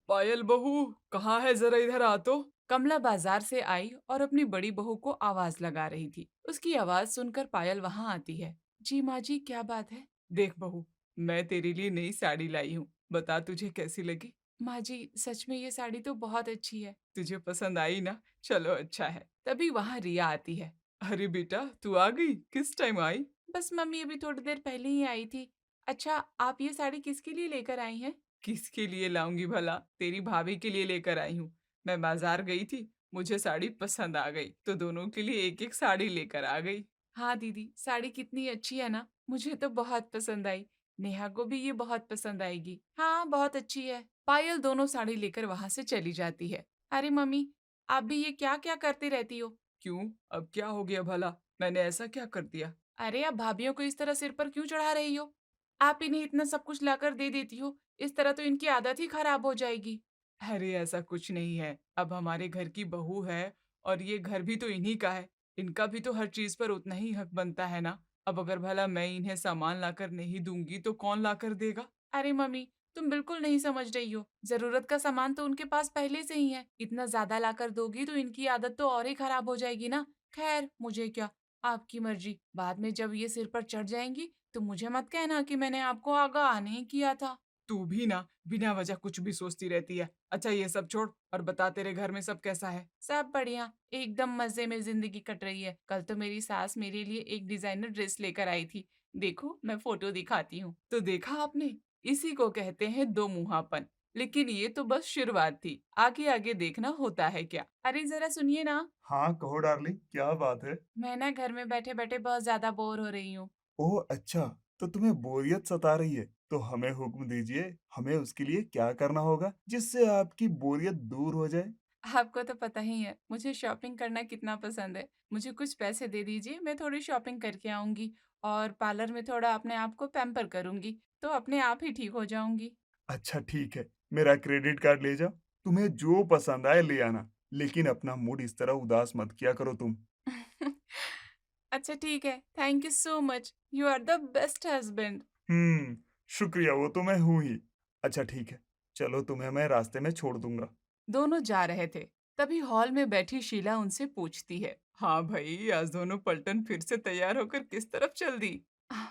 पायल बहू, कहाँ है? जरा इधर आ तो। कमला बाजार से आई और अपनी बड़ी बहू को आवाज लगा रही थी। उसकी आवाज सुनकर पायल वहां आती है। जी माँ जी, क्या बात है? देख बहू, मैं तेरे लिए नई साड़ी लाई हूँ, बता तुझे कैसी लगी? माँ जी, सच में ये साड़ी तो बहुत अच्छी है। तुझे पसंद आई ना? चलो अच्छा है। तभी वहाँ रिया आती है। अरे बेटा, तू आ गई? किस टाइम आई? बस मम्मी, अभी थोड़ी देर पहले ही आई थी। अच्छा, आप ये साड़ी किसके लिए लेकर आई हैं? किसके लिए लाऊंगी भला, तेरी भाभी के लिए लेकर आई हूँ। मैं बाजार गई थी, मुझे साड़ी पसंद आ गई तो दोनों के लिए एक एक साड़ी लेकर आ गई। हाँ दीदी, साड़ी कितनी अच्छी है ना, मुझे तो बहुत पसंद आई। नेहा को भी ये बहुत पसंद आएगी। हाँ, बहुत अच्छी है। पायल दोनों साड़ी लेकर वहां से चली जाती है। अरे मम्मी, आप भी ये क्या क्या करती रहती हो? क्यों, अब क्या हो गया भला? मैंने ऐसा क्या कर दिया? अरे, आप भाभीियों को इस तरह सिर पर क्यों चढ़ा रही हो? आप इन्हें इतना सब कुछ लाकर दे देती हो, इस तरह तो इनकी आदत ही खराब हो जाएगी। अरे ऐसा कुछ नहीं है, अब हमारे घर की बहू है और ये घर भी तो इन्हीं का है। इनका भी तो हर चीज पर उतना ही हक बनता है ना। अब अगर भला मैं इन्हें सामान लाकर नहीं दूंगी तो कौन लाकर देगा? अरे मम्मी, तुम बिल्कुल नहीं समझ रही हो। जरूरत का सामान तो उनके पास पहले से ही है। इतना ज्यादा लाकर दोगी तो इनकी आदत तो और ही खराब हो जाएगी ना। खैर, मुझे क्या, आपकी मर्जी। बाद में जब ये सिर पर चढ़ जाएंगी तो मुझे मत कहना कि मैंने आपको आगाह नहीं किया था। तू भी ना बिना वजह कुछ भी सोचती रहती है। अच्छा ये सब छोड़ और बता, तेरे घर में सब कैसा है? सब बढ़िया, एकदम मजे में जिंदगी कट रही है। कल तो मेरी सास मेरे लिए एक डिजाइनर ड्रेस लेकर आई थी। देखो, मैं फोटो दिखाती हूँ। तो देखा आपने, इसी को कहते हैं दो मुहापन। लेकिन ये तो बस शुरुआत थी, आगे आगे देखना होता है क्या। अरे जरा सुनिए ना। हाँ कहो डार्लिंग, क्या बात है? मैं ना घर में बैठे बैठे बहुत ज्यादा बोर हो रही हूँ। ओह अच्छा, तो तुम्हें बोरियत सता रही है तो हमें हुक्म दीजिए। हमें उसके लिए क्या करना होगा जिससे आपकी बोरियत दूर हो जाए? आपको तो पता ही है मुझे शॉपिंग करना कितना पसंद है। मुझे कुछ पैसे दे दीजिए, मैं थोड़ी शॉपिंग करके आऊंगी और पार्लर में थोड़ा अपने आप को पैम्पर करूंगी, तो अपने आप ही ठीक हो जाऊंगी। अच्छा ठीक है, मेरा क्रेडिट कार्ड ले जाओ। तुम्हें जो पसंद आए ले आना, लेकिन अपना मूड इस तरह उदास मत किया करो तुम। अच्छा ठीक है, thank you so much, you are the best husband. हम्म, शुक्रिया, वो तो मैं हूं ही। अच्छा ठीक है, चलो तुम्हें मैं रास्ते में छोड़ दूंगा। दोनों जा रहे थे, तभी हॉल में बैठी शीला उनसे पूछती है। हाँ भाई, आज दोनों पलटन फिर से तैयार होकर किस तरफ चल दी?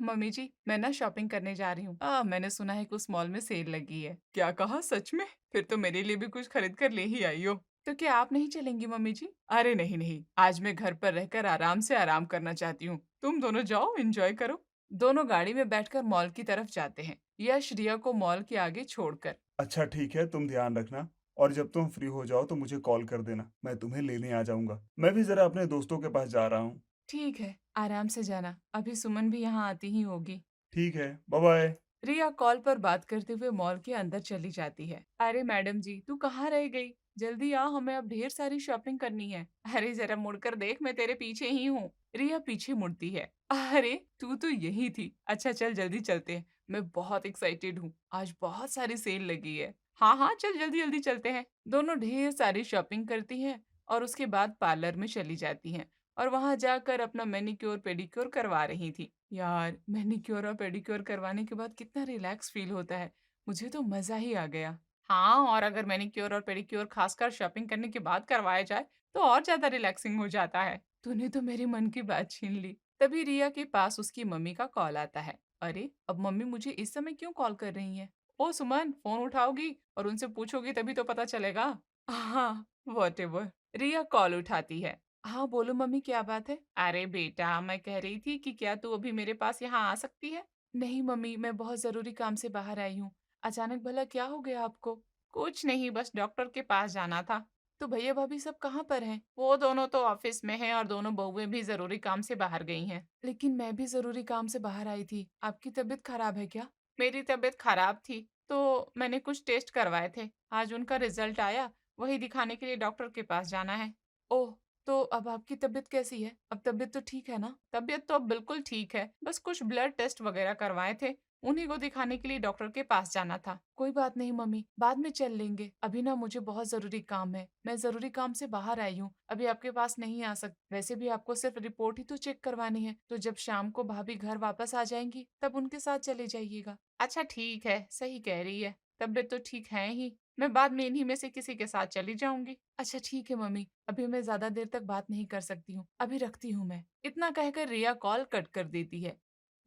मम्मी जी, मैं ना शॉपिंग करने जा रही हूँ। मैंने सुना है कि उस मॉल में सेल लगी है। क्या कहा, सच में? फिर तो मेरे लिए भी कुछ खरीद कर ले ही आई हो। तो क्या आप नहीं चलेंगी मम्मी जी? अरे नहीं नहीं, आज मैं घर पर रहकर आराम से आराम करना चाहती हूँ। तुम दोनों जाओ, एंजॉय करो। दोनों गाड़ी में बैठकर मॉल की तरफ जाते हैं, यश रिया को मॉल के आगे छोड़कर। अच्छा ठीक है, तुम ध्यान रखना। और जब तुम फ्री हो जाओ तो मुझे कॉल कर देना, मैं तुम्हें लेने आ जाऊंगा। मैं भी जरा अपने दोस्तों के पास जा रहा हूँ। ठीक है, आराम से जाना, अभी सुमन भी यहाँ आती ही होगी। ठीक है, बाय बाय। रिया कॉल पर बात करते हुए मॉल के अंदर चली जाती है। अरे मैडम जी, तू कहाँ रह गई? जल्दी आ, हमें अब ढेर सारी शॉपिंग करनी है। अरे जरा मुड़कर देख, मैं तेरे पीछे ही हूँ। रिया पीछे मुड़ती है। अरे तू तो यही थी। अच्छा चल, जल्दी चलते हैं, मैं बहुत एक्साइटेड हूँ, आज बहुत सारी सेल लगी है। हाँ हाँ, चल जल्दी जल्दी चलते हैं। दोनों ढेर सारी शॉपिंग करती हैं और उसके बाद पार्लर में चली जाती हैं और वहां जाकर अपना मैनिक्योर पेडिक्योर करवा रही थी। यार, मैनिक्योर और पेडिक्योर करवाने के बाद कितना रिलैक्स फील होता है, मुझे तो मजा ही आ गया। हाँ, और अगर मैनिक्योर और पेडिक्योर खासकर शॉपिंग करने के बाद करवाया जाए तो और ज्यादा रिलैक्सिंग हो जाता है। तूने तो मेरे मन की बात छीन ली। तभी रिया के पास उसकी मम्मी का कॉल आता है। अरे, अब मम्मी मुझे इस समय क्यों कॉल कर रही है? ओ सुमन, फोन उठाओगी और उनसे पूछोगी तभी तो पता चलेगा। हाँ, वॉट एवर। रिया कॉल उठाती है। हाँ बोलो मम्मी, क्या बात है? अरे बेटा, मैं कह रही थी कि क्या तू अभी मेरे पास यहाँ आ सकती है? नहीं मम्मी, मैं बहुत जरूरी काम से बाहर आई हूँ। अचानक भला क्या हो गया आपको? कुछ नहीं, बस डॉक्टर के पास जाना था। तो भैया भाभी सब कहाँ पर हैं? वो दोनों तो ऑफिस में हैं और दोनों बहुएं भी जरूरी काम से बाहर गई हैं। लेकिन मैं भी जरूरी काम से बाहर आई थी। आपकी तबीयत खराब है क्या? मेरी तबीयत खराब थी तो मैंने कुछ टेस्ट करवाए थे, आज उनका रिजल्ट आया, वही दिखाने के लिए डॉक्टर के पास जाना है। ओह, तो अब आपकी तबीयत कैसी है? अब तबीयत तो ठीक है ना? तबीयत तो अब बिल्कुल ठीक है, बस कुछ ब्लड टेस्ट वगैरह करवाए थे, उन्हीं को दिखाने के लिए डॉक्टर के पास जाना था। कोई बात नहीं मम्मी, बाद में चल लेंगे। अभी ना मुझे बहुत जरूरी काम है, मैं जरूरी काम से बाहर आई हूँ, अभी आपके पास नहीं आ सकती। वैसे भी आपको सिर्फ रिपोर्ट ही तो चेक करवानी है, तो जब शाम को भाभी घर वापस आ जाएंगी तब उनके साथ चले जाइएगा। अच्छा ठीक है, सही कह रही है, तबीयत तो ठीक है ही। मैं बाद में इन्हीं में से किसी के साथ चली जाऊंगी। अच्छा ठीक है मम्मी, अभी मैं ज्यादा देर तक बात नहीं कर सकती हूँ, अभी रखती हूँ मैं। इतना कहकर रिया कॉल कट कर देती है।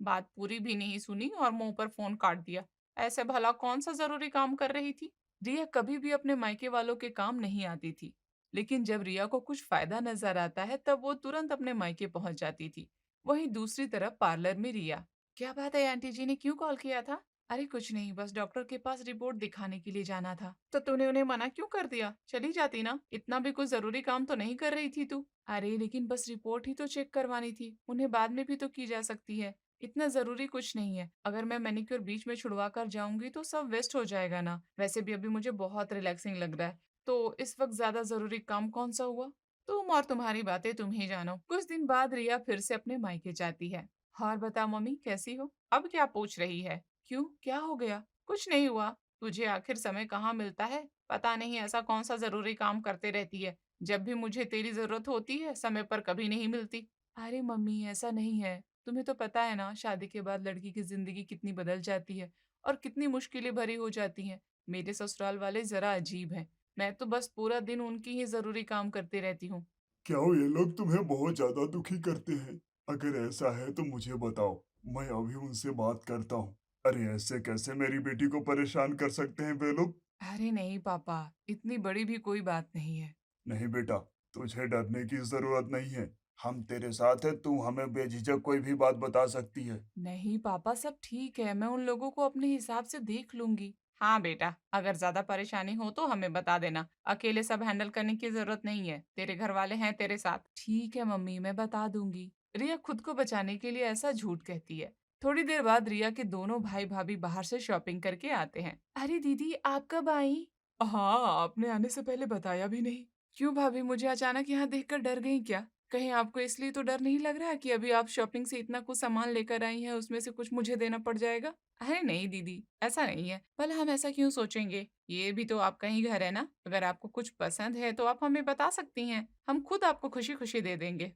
बात पूरी भी नहीं सुनी और मुंह पर फोन काट दिया। ऐसे भला कौन सा जरूरी काम कर रही थी। रिया कभी भी अपने मायके वालों के काम नहीं आती थी, लेकिन जब रिया को कुछ फायदा नजर आता है तब वो तुरंत अपने मायके पहुंच जाती थी। वहीं दूसरी तरफ पार्लर में रिया। क्या बात है, आंटी जी ने क्यों कॉल किया था? अरे कुछ नहीं, बस डॉक्टर के पास रिपोर्ट दिखाने के लिए जाना था। तो तूने उन्हें मना क्यों कर दिया? चली जाती ना, इतना भी कुछ जरूरी काम तो नहीं कर रही थी तू। अरे लेकिन बस रिपोर्ट ही तो चेक करवानी थी, उन्हें बाद में भी तो की जा सकती है। इतना जरूरी कुछ नहीं है, अगर मैं मैनिक्योर बीच में छुड़वा कर जाऊंगी तो सब वेस्ट हो जाएगा ना। वैसे भी अभी मुझे बहुत रिलैक्सिंग लग रहा है, तो इस वक्त ज्यादा जरूरी काम कौन सा हुआ? तुम और तुम्हारी बातें तुम ही जानो। कुछ दिन बाद रिया फिर से अपने मायके जाती है। और बता मम्मी, कैसी हो? अब क्या पूछ रही है? क्यों, क्या हो गया? कुछ नहीं हुआ। तुझे आखिर समय कहाँ मिलता है? पता नहीं ऐसा कौन सा जरूरी काम करते रहती है। जब भी मुझे तेरी जरूरत होती है समय पर कभी नहीं मिलती। अरे मम्मी, ऐसा नहीं है। तुम्हें तो पता है ना, शादी के बाद लड़की की जिंदगी कितनी बदल जाती है और कितनी मुश्किलें भरी हो जाती हैं। मेरे ससुराल वाले जरा अजीब हैं। मैं तो बस पूरा दिन उनकी ही जरूरी काम करती रहती हूँ। क्या ये लोग तुम्हें बहुत ज्यादा दुखी करते हैं? अगर ऐसा है तो मुझे बताओ, मैं अभी उनसे बात करता हूँ। अरे ऐसे कैसे मेरी बेटी को परेशान कर सकते हैं वे लोग? अरे नहीं पापा, इतनी बड़ी भी कोई बात नहीं है। नहीं बेटा, तुझे डरने की जरूरत नहीं है। हम तेरे साथ है, तू हमें बेझिझक कोई भी बात बता सकती है। नहीं पापा, सब ठीक है, मैं उन लोगों को अपने हिसाब से देख लूंगी। हाँ बेटा, अगर ज्यादा परेशानी हो तो हमें बता देना, अकेले सब हैंडल करने की जरूरत नहीं है, तेरे घर वाले हैं तेरे साथ। ठीक है मम्मी, मैं बता दूंगी। रिया खुद को बचाने के लिए ऐसा झूठ कहती है। थोड़ी देर बाद रिया के दोनों भाई भाभी बाहर से शॉपिंग करके आते हैं। अरे दीदी, आप कब आई? हाँ, आपने आने से पहले बताया भी नहीं। क्यों भाभी, मुझे अचानक यहाँ देखकर डर गई क्या? कहीं आपको इसलिए तो डर नहीं लग रहा कि अभी आप शॉपिंग से इतना कुछ सामान लेकर आई हैं, उसमें से कुछ मुझे देना पड़ जाएगा? अरे नहीं दीदी, ऐसा नहीं है। भला हम ऐसा क्यों सोचेंगे? ये भी तो आपका ही घर है ना। अगर आपको कुछ पसंद है तो आप हमें बता सकती हैं, हम खुद आपको खुशी खुशी दे देंगे।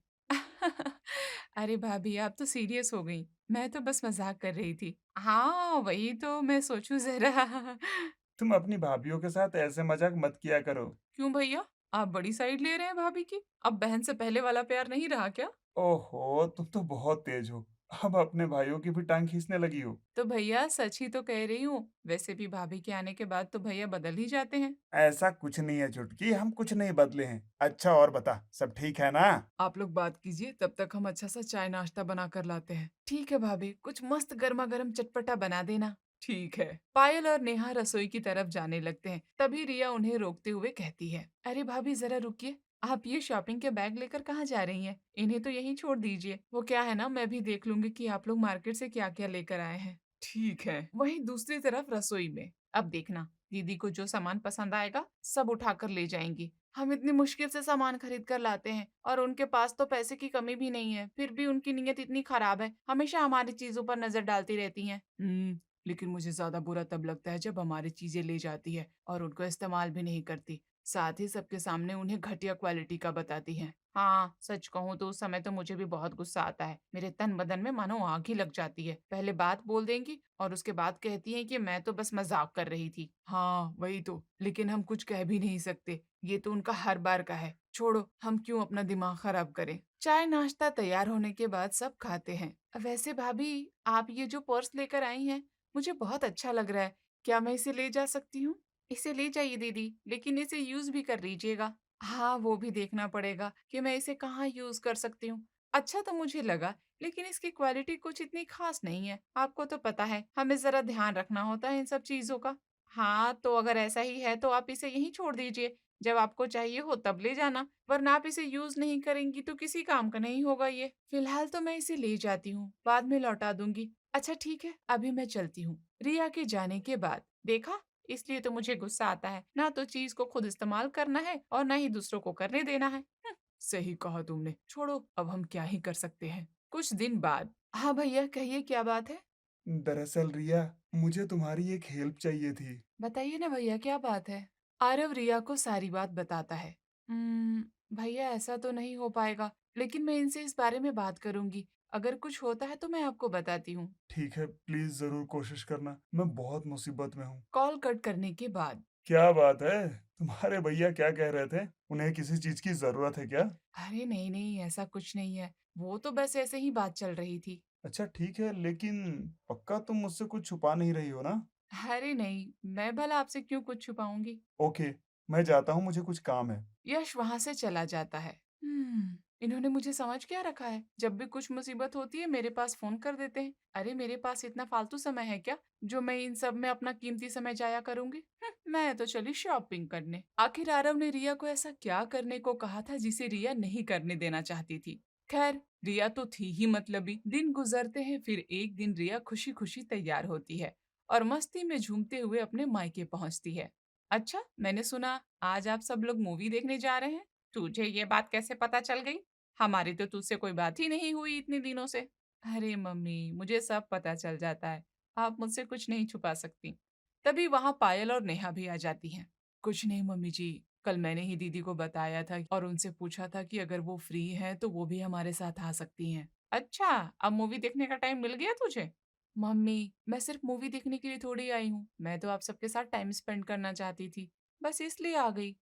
अरे भाभी, आप तो सीरियस हो गई। मैं तो बस मजाक कर रही थी। हाँ वही तो मैं सोचूं जरा। तुम अपनी भाभीियों के साथ ऐसे मजाक मत किया करो। क्यों भैया, आप बड़ी साइड ले रहे हैं भाभी की? अब बहन से पहले वाला प्यार नहीं रहा क्या? ओहो, तुम तो बहुत तेज हो। अब अपने भाइयों की भी टांग खींचने लगी हो। तो भैया सच ही तो कह रही हूँ, वैसे भी भाभी के आने के बाद तो भैया बदल ही जाते हैं। ऐसा कुछ नहीं है चुटकी, हम कुछ नहीं बदले हैं। अच्छा और बता, सब ठीक है ना? आप लोग बात कीजिए, तब तक हम अच्छा सा चाय नाश्ता बना कर लाते हैं। ठीक है भाभी, कुछ मस्त गर्मा गर्म चटपटा बना देना। ठीक है। पायल और नेहा रसोई की तरफ जाने लगते हैं, तभी रिया उन्हें रोकते हुए कहती है, अरे भाभी जरा रुकिए। आप ये शॉपिंग के बैग लेकर कहाँ जा रही हैं? इन्हें तो यहीं छोड़ दीजिए। वो क्या है ना, मैं भी देख लूंगी कि आप लोग मार्केट से क्या क्या लेकर आए हैं। ठीक है। वहीं दूसरी तरफ रसोई में, अब देखना, दीदी को जो सामान पसंद आएगा सब उठाकर ले जाएंगी। हम इतनी मुश्किल से सामान खरीद कर लाते हैं और उनके पास तो पैसे की कमी भी नहीं है, फिर भी उनकी नीयत इतनी खराब है, हमेशा हमारी चीजों पर नजर डालती रहती हैं। लेकिन मुझे ज्यादा बुरा तब लगता है जब हमारी चीजें ले जाती है और उनको इस्तेमाल भी नहीं करती, साथ ही सबके सामने उन्हें घटिया क्वालिटी का बताती है। हाँ सच कहूँ तो उस समय तो मुझे भी बहुत गुस्सा आता है, मेरे तन बदन में मानो आग ही लग जाती है। पहले बात बोल देंगी और उसके बाद कहती हैं कि मैं तो बस मजाक कर रही थी। हाँ वही तो, लेकिन हम कुछ कह भी नहीं सकते, ये तो उनका हर बार का है। छोड़ो, हम क्यों अपना दिमाग खराब करें। चाय नाश्ता तैयार होने के बाद सब खाते हैं। वैसे भाभी, आप ये जो पर्स लेकर आई हैं, मुझे बहुत अच्छा लग रहा है। क्या मैं इसे ले जा सकती हूँ? इसे ले जाइए दीदी, लेकिन इसे यूज भी कर लीजिएगा। हाँ वो भी देखना पड़ेगा कि मैं इसे कहाँ यूज कर सकती हूँ। अच्छा तो मुझे लगा, लेकिन इसकी क्वालिटी कुछ इतनी खास नहीं है। आपको तो पता है, हमें जरा ध्यान रखना होता है इन सब चीजों का। हाँ तो अगर ऐसा ही है तो आप इसे यहीं छोड़ दीजिए, जब आपको चाहिए हो तब ले जाना, वरना आप इसे यूज नहीं करेंगी तो किसी काम का नहीं होगा ये। फिलहाल तो मैं इसे ले जाती हूँ, बाद में लौटा दूंगी। अच्छा ठीक है, अभी मैं चलती हूँ। रिया के जाने के बाद देखा, इसलिए तो मुझे गुस्सा आता है, ना तो चीज को खुद इस्तेमाल करना है और ना ही दूसरों को करने देना है। सही कहा तुमने, छोड़ो अब हम क्या ही कर सकते हैं। कुछ दिन बाद। हाँ भैया कहिए, क्या बात है? दरअसल रिया, मुझे तुम्हारी एक हेल्प चाहिए थी। बताइए ना भैया, क्या बात है? आरव रिया को सारी बात बताता है। भैया ऐसा तो नहीं हो पाएगा, लेकिन मैं इनसे इस बारे में बात करूंगी। अगर कुछ होता है तो मैं आपको बताती हूँ। ठीक है, प्लीज जरूर कोशिश करना, मैं बहुत मुसीबत में हूँ। कॉल कट करने के बाद क्या बात है? तुम्हारे भैया क्या कह रहे थे? उन्हें किसी चीज़ की ज़रूरत है क्या? अरे नहीं नहीं, ऐसा कुछ नहीं है। वो तो बस ऐसे ही बात चल रही थी। अच्छा ठीक है, लेकिन पक्का तुम मुझसे कुछ छुपा नहीं रही हो ना? अरे नहीं, मैं भला आपसे क्यों कुछ छुपाऊंगी। ओके, मैं जाता हूँ, मुझे कुछ काम है। यश वहां से चला जाता है। इन्होंने मुझे समझ क्या रखा है? जब भी कुछ मुसीबत होती है मेरे पास फोन कर देते हैं। अरे मेरे पास इतना फालतू समय है क्या जो मैं इन सब में अपना कीमती समय जाया करूंगी? मैं तो चली शॉपिंग करने। आखिर आरव ने रिया को ऐसा क्या करने को कहा था जिसे रिया नहीं करने देना चाहती थी। खैर, रिया तो थी ही मतलबी। दिन गुजरते हैं, फिर एक दिन रिया खुशी खुशी तैयार होती है और मस्ती में झूमते हुए अपने मायके पहुंचती है। अच्छा, मैंने सुना आज आप सब लोग मूवी देखने जा रहे हैं। तुझे ये बात कैसे पता चल गई? हमारी तो तुझसे कोई बात ही नहीं हुई इतने दिनों से। अरे मम्मी, मुझे सब पता चल जाता है। आप मुझसे कुछ नहीं छुपा सकती। तभी वहां पायल और नेहा भी आ जाती हैं। कुछ नहीं मम्मी जी, कल मैंने ही दीदी को बताया था और उनसे पूछा था कि अगर वो फ्री हैं तो वो भी हमारे साथ आ सकती हैं। अच्छा, अब मूवी देखने का टाइम मिल गया तुझे? मम्मी, मैं सिर्फ मूवी देखने के लिए थोड़ी आई हूँ। मैं तो आप सबके साथ टाइम स्पेंड करना चाहती थी। बस इसलिए आ गई।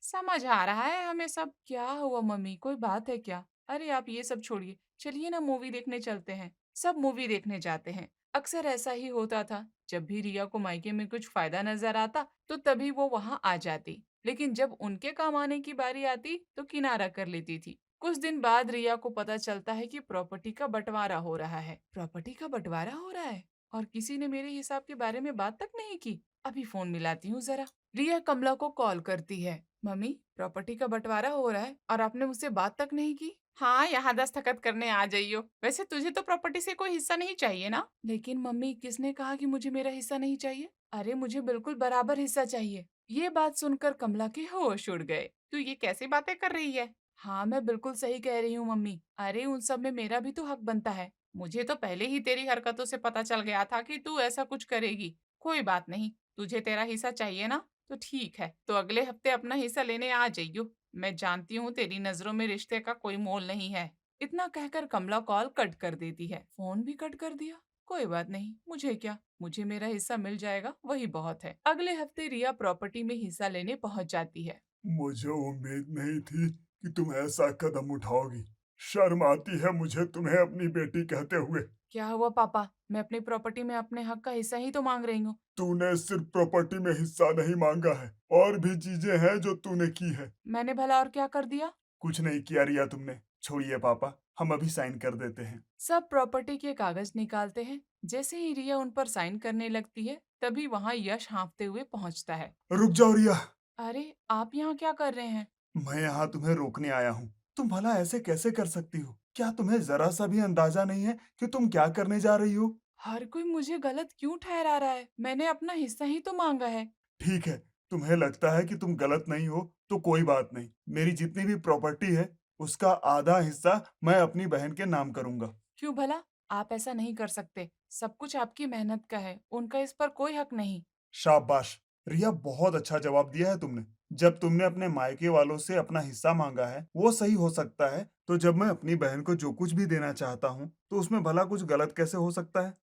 समझ आ रहा है हमें सब। क्या हुआ मम्मी, कोई बात है क्या? अरे आप ये सब छोड़िए, चलिए ना मूवी देखने चलते हैं। सब मूवी देखने जाते हैं। अक्सर ऐसा ही होता था। जब भी रिया को मायके में कुछ फायदा नजर आता तो तभी वो वहां आ जाती, लेकिन जब उनके काम आने की बारी आती तो किनारा कर लेती थी। कुछ दिन बाद रिया को पता चलता है कि प्रॉपर्टी का बंटवारा हो रहा है। प्रॉपर्टी का बंटवारा हो रहा है और किसी ने मेरे हिसाब के बारे में बात तक नहीं की। अभी फोन मिलाती हूँ जरा। रिया कमला को कॉल करती है। मम्मी, प्रॉपर्टी का बंटवारा हो रहा है और आपने मुझसे बात तक नहीं की। हाँ, यहाँ दस्तखत करने आ जाइयो। वैसे तुझे तो प्रॉपर्टी से कोई हिस्सा नहीं चाहिए ना? लेकिन मम्मी, किसने कहा कि मुझे मेरा हिस्सा नहीं चाहिए? अरे मुझे बिल्कुल बराबर हिस्सा चाहिए। ये बात सुनकर कमला के होश उड़ गए। तू ये कैसी बातें कर रही है? हाँ, मैं बिल्कुल सही कह रही हूँ मम्मी। अरे उन सब में मेरा भी तो हक बनता है। मुझे तो पहले ही तेरी हरकतों से पता चल गया था कि तू ऐसा कुछ करेगी। कोई बात नहीं, तुझे तेरा हिस्सा चाहिए ना? तो ठीक है, तो अगले हफ्ते अपना हिस्सा लेने आ जाइयो। मैं जानती हूँ तेरी नजरों में रिश्ते का कोई मोल नहीं है। इतना कहकर कमला कॉल कट कर देती है। फोन भी कट कर दिया। कोई बात नहीं, मुझे क्या, मुझे मेरा हिस्सा मिल जाएगा, वही बहुत है। अगले हफ्ते रिया प्रॉपर्टी में हिस्सा लेने पहुंच जाती है। मुझे उम्मीद नहीं थी कि तुम ऐसा कदम उठाओगी। शर्म आती है मुझे तुम्हें अपनी बेटी कहते हुए। क्या हुआ पापा? मैं अपनी प्रॉपर्टी में अपने हक का हिस्सा ही तो मांग रही हूँ। तूने सिर्फ प्रॉपर्टी में हिस्सा नहीं मांगा है, और भी चीजें हैं जो तूने की है। मैंने भला और क्या कर दिया? कुछ नहीं किया रिया तुमने। छोड़िए पापा, हम अभी साइन कर देते हैं। सब प्रॉपर्टी के कागज निकालते हैं। जैसे ही रिया उन पर साइन करने लगती है तभी वहां यश हाँफते हुए पहुंचता है। रुक जाओ रिया। अरे, आप यहाँ क्या कर रहे हैं? मैं यहाँ तुम्हें रोकने आया हूँ। तुम भला ऐसे कैसे कर सकती हो? क्या तुम्हें जरा सा भी अंदाजा नहीं है कि तुम क्या करने जा रही हो? हर कोई मुझे गलत क्यों ठहरा रहा है? मैंने अपना हिस्सा ही तो मांगा है। ठीक है, तुम्हें लगता है कि तुम गलत नहीं हो तो कोई बात नहीं। मेरी जितनी भी प्रॉपर्टी है उसका आधा हिस्सा मैं अपनी बहन के नाम करूंगा। क्यों भला? आप ऐसा नहीं कर सकते। सब कुछ आपकी मेहनत का है, उनका इस पर कोई हक नहीं। शाबाश! रिया, बहुत अच्छा जवाब दिया है तुमने। जब तुमने अपने मायके वालों से अपना हिस्सा मांगा है, वो सही हो सकता है, तो जब मैं अपनी बहन को जो कुछ भी देना चाहता हूँ, तो उसमें भला कुछ गलत कैसे हो सकता है?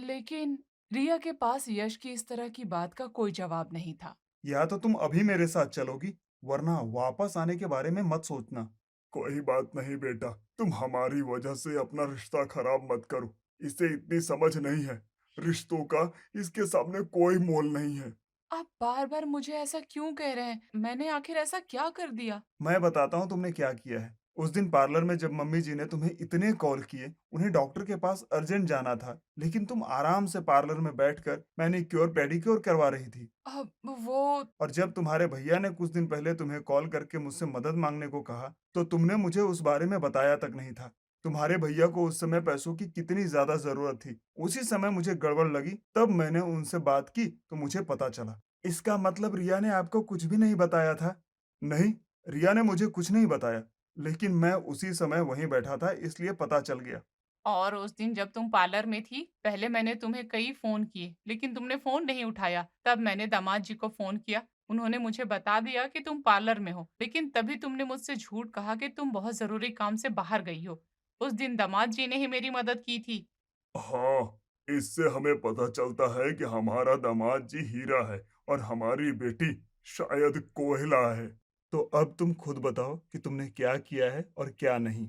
लेकिन रिया के पास यश की इस तरह की बात का कोई जवाब नहीं था। या तो तुम अभी मेरे साथ चलोगी, वरना वापस आने के बारे में मत सोचना। कोई बात नहीं बेटा, तुम हमारी वजह से अपना रिश्ता खराब मत करो। इसे इतनी समझ नहीं है। रिश्तों का इसके सामने कोई मोल नहीं है। आप बार बार मुझे ऐसा क्यों कह रहे हैं? मैंने आखिर ऐसा क्या कर दिया? मैं बताता हूँ तुमने क्या किया है। उस दिन पार्लर में जब मम्मी जी ने तुम्हें इतने कॉल किए, उन्हें डॉक्टर के पास अर्जेंट जाना था, लेकिन तुम आराम से पार्लर में बैठकर मैनीक्योर पेडिक्योर करवा रही थी। अब वो। और जब तुम्हारे भैया ने कुछ दिन पहले तुम्हें कॉल करके मुझसे मदद मांगने को कहा, तो तुमने मुझे उस बारे में बताया तक नहीं था। तुम्हारे भैया को उस समय पैसों की कितनी ज्यादा जरूरत थी। उसी समय मुझे गड़बड़ लगी, तब मैंने उनसे बात की तो मुझे पता चला। इसका मतलब रिया ने आपको कुछ भी नहीं बताया था? नहीं, रिया ने मुझे कुछ नहीं बताया, लेकिन मैं उसी समय वहीं बैठा था, इसलिए पता चल गया। और उस दिन जब तुम पार्लर में थी, पहले मैंने तुम्हें कई फोन किए, लेकिन तुमने फोन नहीं उठाया। तब मैंने दामाद जी को फोन किया। उन्होंने मुझे बता दिया कि तुम पार्लर में हो, लेकिन तभी तुमने मुझसे झूठ कहा कि तुम बहुत जरूरी काम से बाहर गई हो। उस दिन दामाद जी ने ही मेरी मदद की थी। हाँ, इससे हमें पता चलता है कि हमारा दामाद जी हीरा है और हमारी बेटी शायद कोयला है। तो अब तुम खुद बताओ कि तुमने क्या किया है और क्या नहीं।